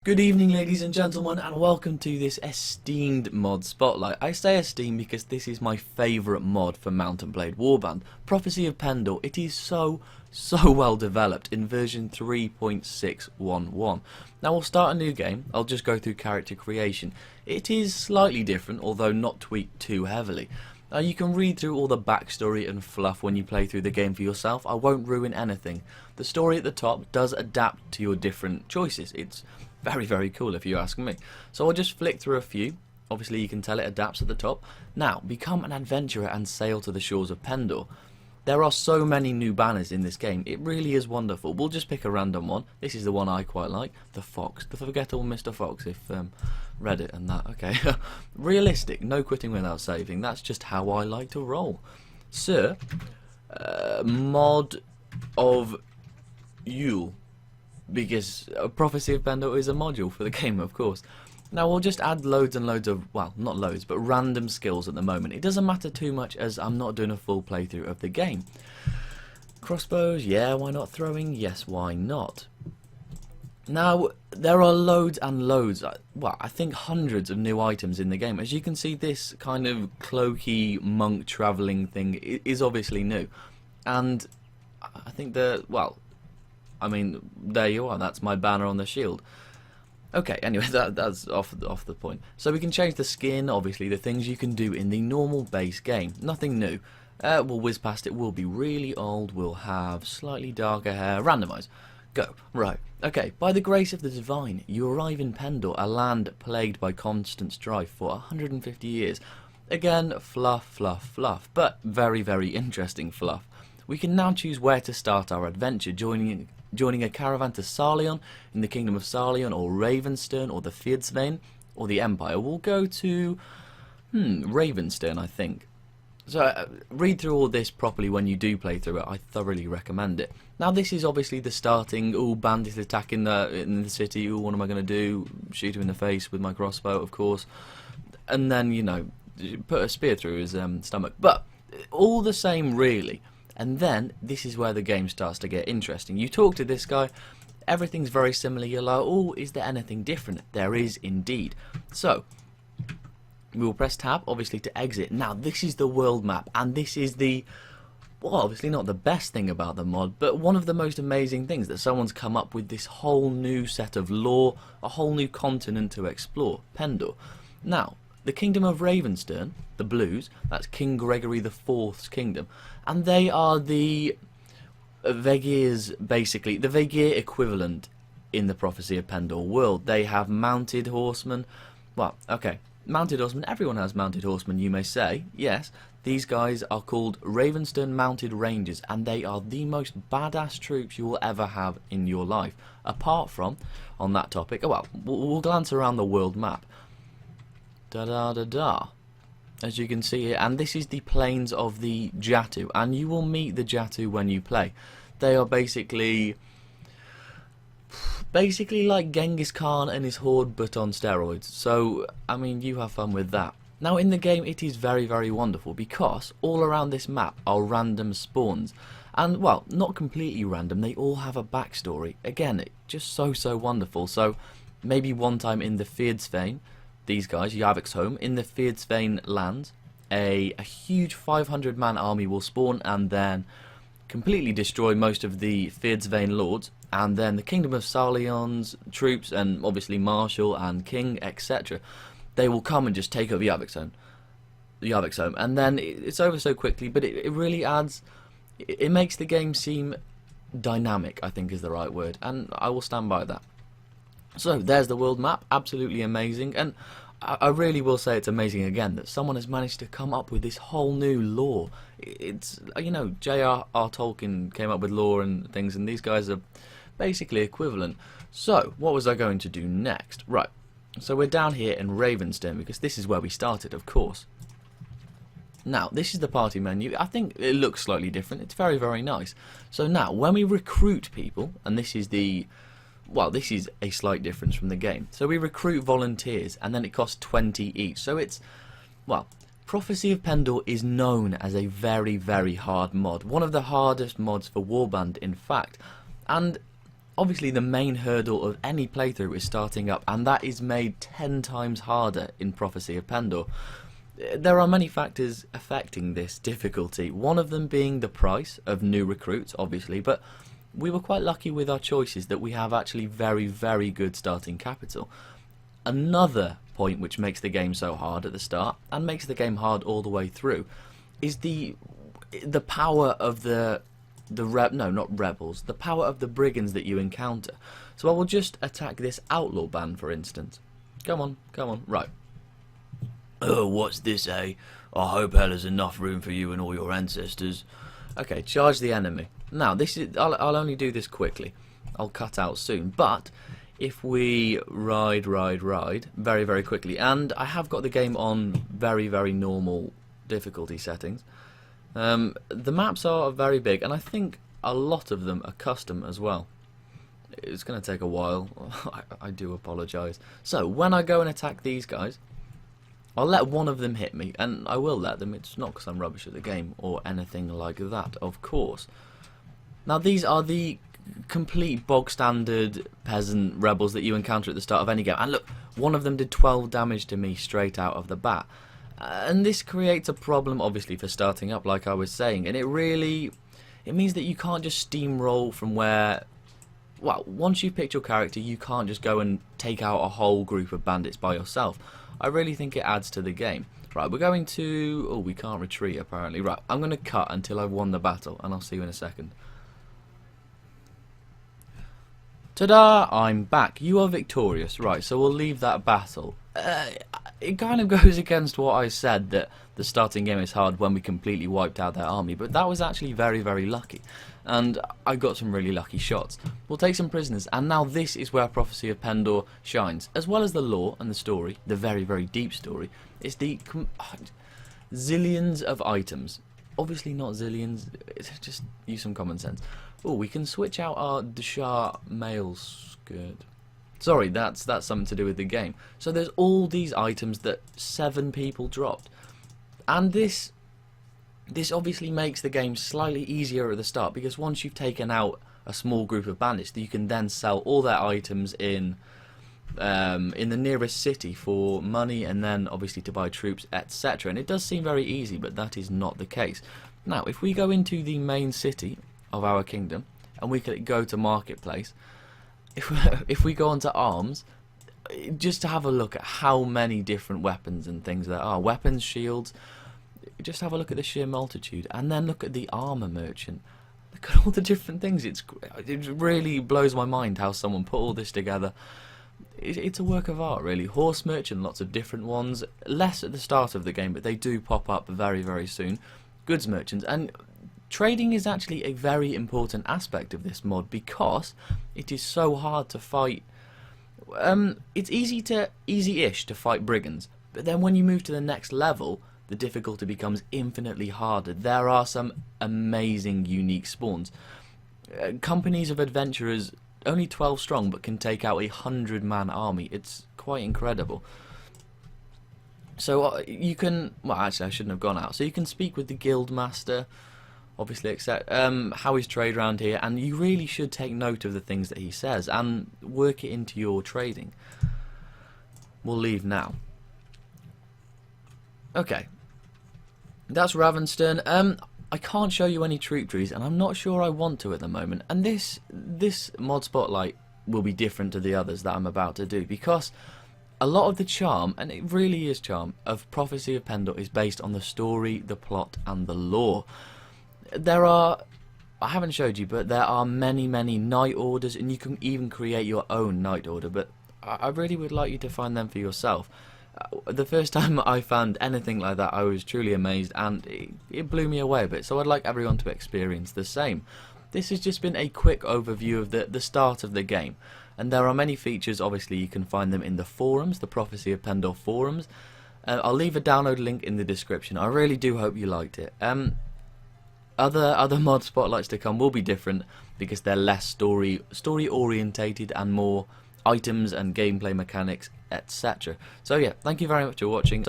Good evening, ladies and gentlemen, and welcome to this esteemed mod spotlight. I say esteemed because this is my favourite mod for Mount&Blade Warband, Prophecy of Pendor. It is so well developed in version 3.611. Now we'll start a new game. I'll just go through character creation. It is slightly different, although not tweaked too heavily. You can read through all the backstory and fluff when you play through the game for yourself. I won't ruin anything. The story at the top does adapt to your different choices. It's very cool if you ask me. So I'll just flick through a few. Obviously you can tell it adapts at the top. Now, become an adventurer and sail to the shores of Pendor. There are so many new banners in this game. It really is wonderful. We'll just pick a random one. This is the one I quite like. The Fox. The Forgettable Mr. Fox, if read it and that. Okay. Realistic. No quitting without saving. That's just how I like to roll. Sir, mod of Yule. Because Prophecy of Pendor is a module for the game, of course. Now we'll just add loads and loads of, well, not loads, but random skills at the moment. It doesn't matter too much as I'm not doing a full playthrough of the game. Crossbows, yeah, why not? Throwing, yes, why not? Now, there are loads and loads, well, I think hundreds of new items in the game. As you can see, this kind of cloaky monk travelling thing is obviously new. And I think I mean, there you are, that's my banner on the shield. Okay, anyway, that's off the point. So we can change the skin, obviously, the things you can do in the normal base game. Nothing new. We'll whiz past it, we'll be really old, we'll have slightly darker hair, randomise. Go. Right. Okay, by the grace of the divine, you arrive in Pendor, a land plagued by constant strife for 150 years. Again, fluff, but very interesting fluff. We can now choose where to start our adventure, joining a caravan to Sarleon, in the kingdom of Sarleon, or Ravenstern, or the Fyrdsvein, or the Empire. We'll go to Ravenstern, I think. So read through all this properly when you do play through it. I thoroughly recommend it. Now this is obviously the starting. Ooh, bandits attacking in the city. Ooh, what am I going to do? Shoot him in the face with my crossbow, of course. And then, you know, put a spear through his stomach. But all the same, really. And then, this is where the game starts to get interesting. You talk to this guy, everything's very similar, you're like, oh, is there anything different? There is indeed. So, we will press tab, obviously, to exit. Now, this is the world map, and this is the, well, obviously not the best thing about the mod, but one of the most amazing things, that someone's come up with this whole new set of lore, a whole new continent to explore, Pendor. Now, the kingdom of Ravenstern, the Blues, that's King Gregory IV's kingdom, and they are the Vegirs, basically, the Vegir equivalent in the Prophecy of Pendor world. They have mounted horsemen. Well, okay, mounted horsemen, everyone has mounted horsemen, you may say, yes. These guys are called Ravenstern Mounted Rangers, and they are the most badass troops you will ever have in your life. Apart from, on that topic, well, we'll glance around the world map. As you can see here, and this is the plains of the Jatu, and you will meet the Jatu when you play. They are basically like Genghis Khan and his horde, but on steroids. So, I mean, you have fun with that. Now, in the game, it is very wonderful, because all around this map are random spawns. And, well, not completely random, they all have a backstory. Again, just so wonderful. So, maybe one time in the Fyrdsvein, these guys, Yavik's home, in the Fyrdsvein lands, a huge 500-man army will spawn and then completely destroy most of the Fyrdsvein lords, and then the kingdom of Sarleon's troops, and obviously Marshal and King, etc., they will come and just take over Yavik's home, and then it's over so quickly, but it really adds, it makes the game seem dynamic, I think is the right word, and I will stand by that. So, there's the world map, absolutely amazing, and I really will say it's amazing again that someone has managed to come up with this whole new lore. It's, you know, J.R.R. Tolkien came up with lore and things, and these guys are basically equivalent. So, what was I going to do next? Right, so we're down here in Ravenstern, because this is where we started, of course. Now, this is the party menu. I think it looks slightly different. It's very nice. So now, when we recruit people, and this is the... well, this is a slight difference from the game. So we recruit volunteers, and then it costs 20 each. So it's, well, Prophecy of Pendor is known as a very hard mod. One of the hardest mods for Warband, in fact. And obviously the main hurdle of any playthrough is starting up, and that is made 10 times harder in Prophecy of Pendor. There are many factors affecting this difficulty, one of them being the price of new recruits, obviously, but we were quite lucky with our choices that we have actually very, very good starting capital. Another point which makes the game so hard at the start, and makes the game hard all the way through, is the power of the power of the brigands that you encounter. So I will just attack this outlaw band, for instance. Come on, right. Oh, what's this, eh? I hope hell there's enough room for you and all your ancestors. Okay, charge the enemy. Now, I'll only do this quickly. I'll cut out soon, but if we ride very, very quickly, and I have got the game on very, very normal difficulty settings. The maps are very big, and I think a lot of them are custom as well. It's going to take a while. I do apologise. So, when I go and attack these guys, I'll let one of them hit me, and I will let them. It's not because I'm rubbish at the game or anything like that, of course. Now, these are the complete bog standard peasant rebels that you encounter at the start of any game. And look, one of them did 12 damage to me straight out of the bat. And this creates a problem, obviously, for starting up, like I was saying. And it means that you can't just steamroll from where... Well, once you've picked your character, you can't just go and take out a whole group of bandits by yourself. I really think it adds to the game. Right, we're going to... Oh, we can't retreat, apparently. Right, I'm going to cut until I've won the battle, and I'll see you in a second. Ta-da! I'm back. You are victorious. Right, so we'll leave that battle. It kind of goes against what I said, that the starting game is hard when we completely wiped out their army, but that was actually very, very lucky. And I got some really lucky shots. We'll take some prisoners, and now this is where Prophecy of Pendor shines. As well as the lore and the story, the very, very deep story, it's the zillions of items. Obviously not zillions, just use some common sense. Oh, we can switch out our Deshar mail skirt. Sorry, that's something to do with the game. So there's all these items that 7 people dropped. And this obviously makes the game slightly easier at the start, because once you've taken out a small group of bandits, you can then sell all their items in the nearest city for money, and then obviously to buy troops, etc. And it does seem very easy, but that is not the case. Now, if we go into the main city of our kingdom, and we could go to marketplace, if we go onto arms, just to have a look at how many different weapons and things there are, weapons, shields, just have a look at the sheer multitude, and then look at the armor merchant. Look at all the different things. It really blows my mind how someone put all this together. It's a work of art, really. Horse merchant, lots of different ones, less at the start of the game, but they do pop up very, very soon. Goods merchants, and trading is actually a very important aspect of this mod, because it is so hard to fight. It's easy-ish to fight brigands, but then when you move to the next level, the difficulty becomes infinitely harder. There are some amazing, unique spawns. Companies of adventurers, only 12 strong, but can take out a 100-man army. It's quite incredible. So you can... Well, actually, I shouldn't have gone out. So you can speak with the guild master, obviously, accept how is trade around here, and you really should take note of the things that he says and work it into your trading. We'll leave now. Okay. That's Ravenstern. I can't show you any troop trees, and I'm not sure I want to at the moment. And this mod spotlight will be different to the others that I'm about to do, because a lot of the charm, and it really is charm, of Prophecy of Pendor is based on the story, the plot, and the lore. There are, I haven't showed you, but there are many, many night orders, and you can even create your own night order, but I really would like you to find them for yourself. The first time I found anything like that, I was truly amazed, and it blew me away a bit, so I'd like everyone to experience the same. This has just been a quick overview of the start of the game, and there are many features. Obviously you can find them in the forums, the Prophecy of Pendor forums. I'll leave a download link in the description. I really do hope you liked it. Other mod spotlights to come will be different, because they're less story orientated and more items and gameplay mechanics, etc. So yeah, thank you very much for watching.